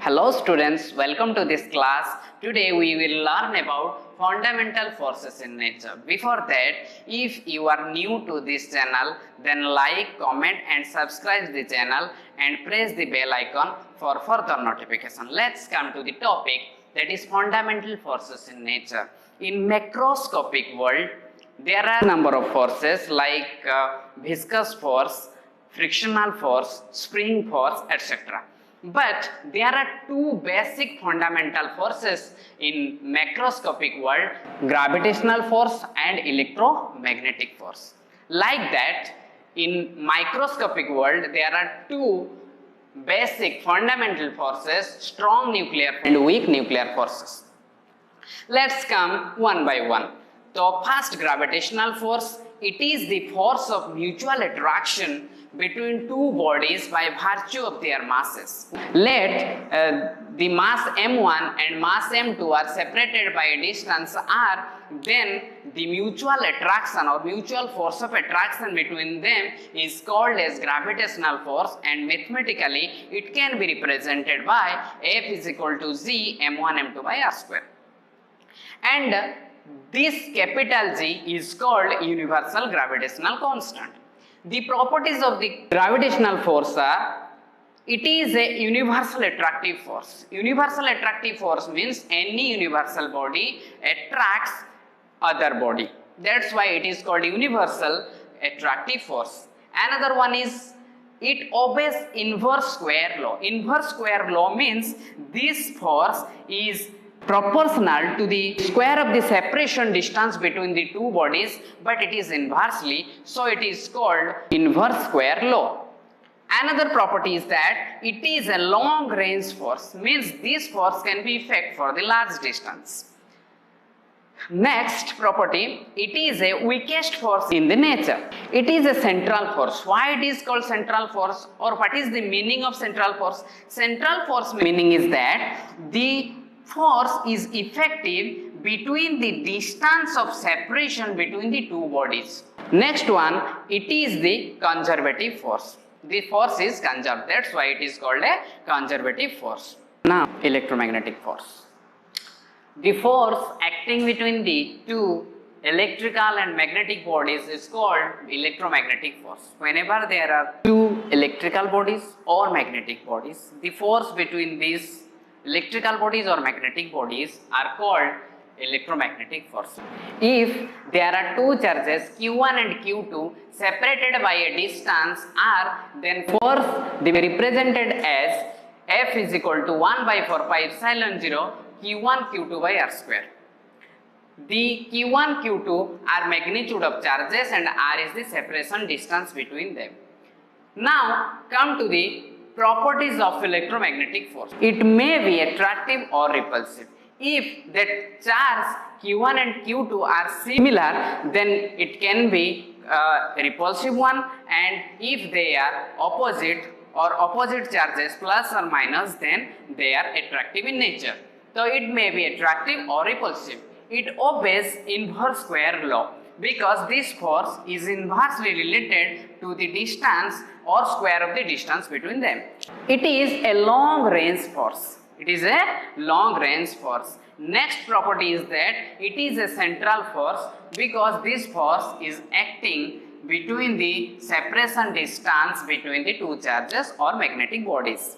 Hello students, welcome to this class. Today we will learn about fundamental forces in nature. Before that, if you are new to this channel, then like, comment and subscribe the channel and press the bell icon for further notification. Let's come to the topic, that is fundamental forces in nature. In macroscopic world, there are a number of forces like viscous force, frictional force, spring force, etc. But there are two basic fundamental forces in macroscopic world, gravitational force and electromagnetic force. Like that, in microscopic world, there are two basic fundamental forces, strong nuclear and weak nuclear forces. Let's come one by one. So first, gravitational force, it is the force of mutual attraction between two bodies by virtue of their masses. Let the mass m1 and mass m2 are separated by a distance r, then the mutual attraction or mutual force of attraction between them is called as gravitational force, and mathematically it can be represented by F is equal to Z m1 m2 by r square. And this capital G is called universal gravitational constant. The properties of the gravitational force are, it is a universal attractive force. Universal attractive force means any universal body attracts other body. That's why it is called universal attractive force. Another one is, it obeys inverse square law. Inverse square law means this force is proportional to the square of the separation distance between the two bodies, but it is inversely, so it is called inverse square law. Another property is that it is a long range force, means this force can be effect for the large distance. Next property, it is a weakest force in the nature. It is a central force. Why it is called central force, or what is the meaning of central force? Central force meaning is that the force is effective between the distance of separation between the two bodies. Next one, it is the conservative force. The force is conserved, that's why it is called a conservative force. Now, electromagnetic force. The force acting between the two electrical and magnetic bodies is called electromagnetic force. Whenever there are two electrical bodies or magnetic bodies, the force between these electrical bodies or magnetic bodies are called electromagnetic force. If there are two charges Q1 and Q2 separated by a distance r, then force they be represented as F is equal to 1 by 4 pi epsilon 0 Q1 Q2 by r square. The Q1 Q2 are magnitude of charges and r is the separation distance between them. Now come to the properties of electromagnetic force. It may be attractive or repulsive. If the charge Q1 and Q2 are similar, then it can be a repulsive one, and if they are opposite or opposite charges plus or minus, then they are attractive in nature. So it may be attractive or repulsive. It obeys inverse square law, because this force is inversely related to the distance or square of the distance between them. It is a long range force. It is a long range force. Next property is that it is a central force, because this force is acting between the separation distance between the two charges or magnetic bodies.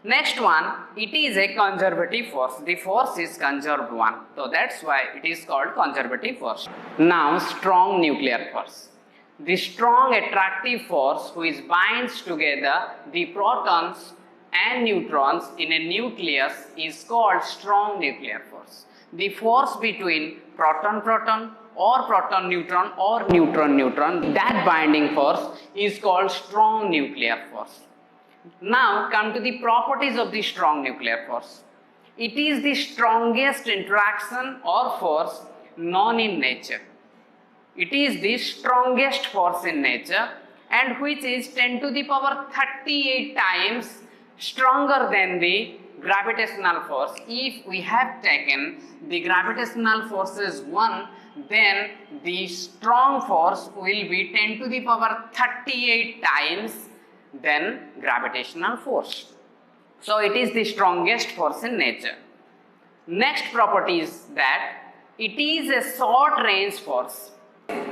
Next one, it is a conservative force. The force is conserved one. So that's why it is called conservative force. Now, strong nuclear force. The strong attractive force which binds together the protons and neutrons in a nucleus is called strong nuclear force. The force between proton-proton or proton-neutron or neutron-neutron, that binding force is called strong nuclear force. Now come to the properties of the strong nuclear force. It is the strongest interaction or force known in nature. It is the strongest force in nature, and which is 10 to the power 38 times stronger than the gravitational force. If we have taken the gravitational force as 1, then the strong force will be 10 to the power 38 times than gravitational force. So it is the strongest force in nature. Next property is that it is a short range force.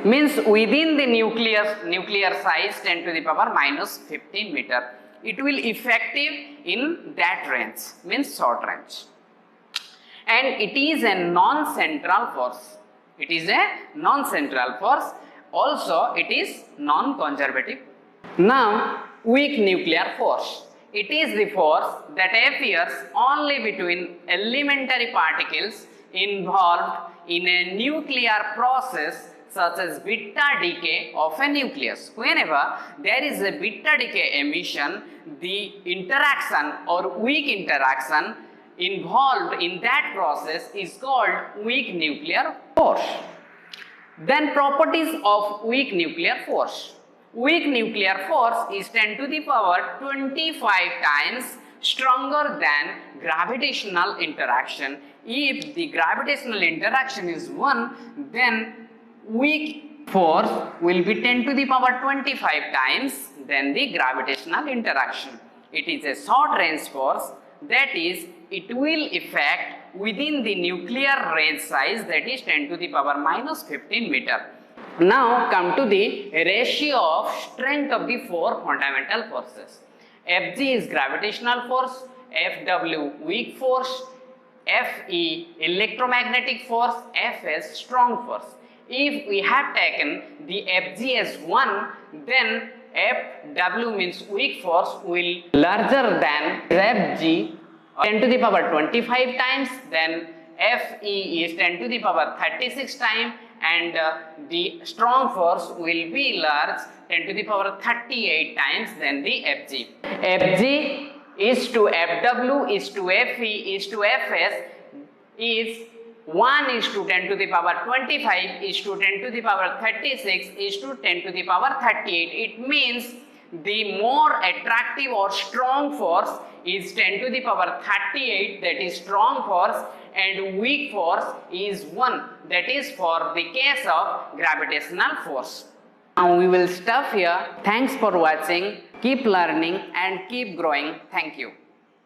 Means within the nuclear size 10 to the power minus 15 meter. It will effective in that range, means short range. And it is a non-central force. It is a non-central force. Also, it is non-conservative. Now, weak nuclear force. It is the force that appears only between elementary particles involved in a nuclear process such as beta decay of a nucleus. Whenever there is a beta decay emission, the interaction or weak interaction involved in that process is called weak nuclear force. Then properties of weak nuclear force. Weak nuclear force is 10 to the power 25 times stronger than gravitational interaction. If the gravitational interaction is 1, then weak force will be 10 to the power 25 times than the gravitational interaction. It is a short range force, that is, it will affect within the nuclear range size, that is 10 to the power minus 15 meter. Now come to the ratio of strength of the four fundamental forces. Fg is gravitational force, Fw weak force, Fe electromagnetic force, Fs strong force. If we have taken the Fg as 1, then Fw means weak force will larger than Fg 10 to the power 25 times, then Fe is 10 to the power 36 times, and the strong force will be large 10 to the power 38 times than the Fg. Fg is to Fw is to Fe is to Fs is 1 is to 10 to the power 25 is to 10 to the power 36 is to 10 to the power 38. It means the more attractive or strong force is 10 to the power 38, that is strong force, and weak force is 1, that is for the case of gravitational force. Now we will stop here. Thanks for watching. Keep learning and keep growing. Thank you.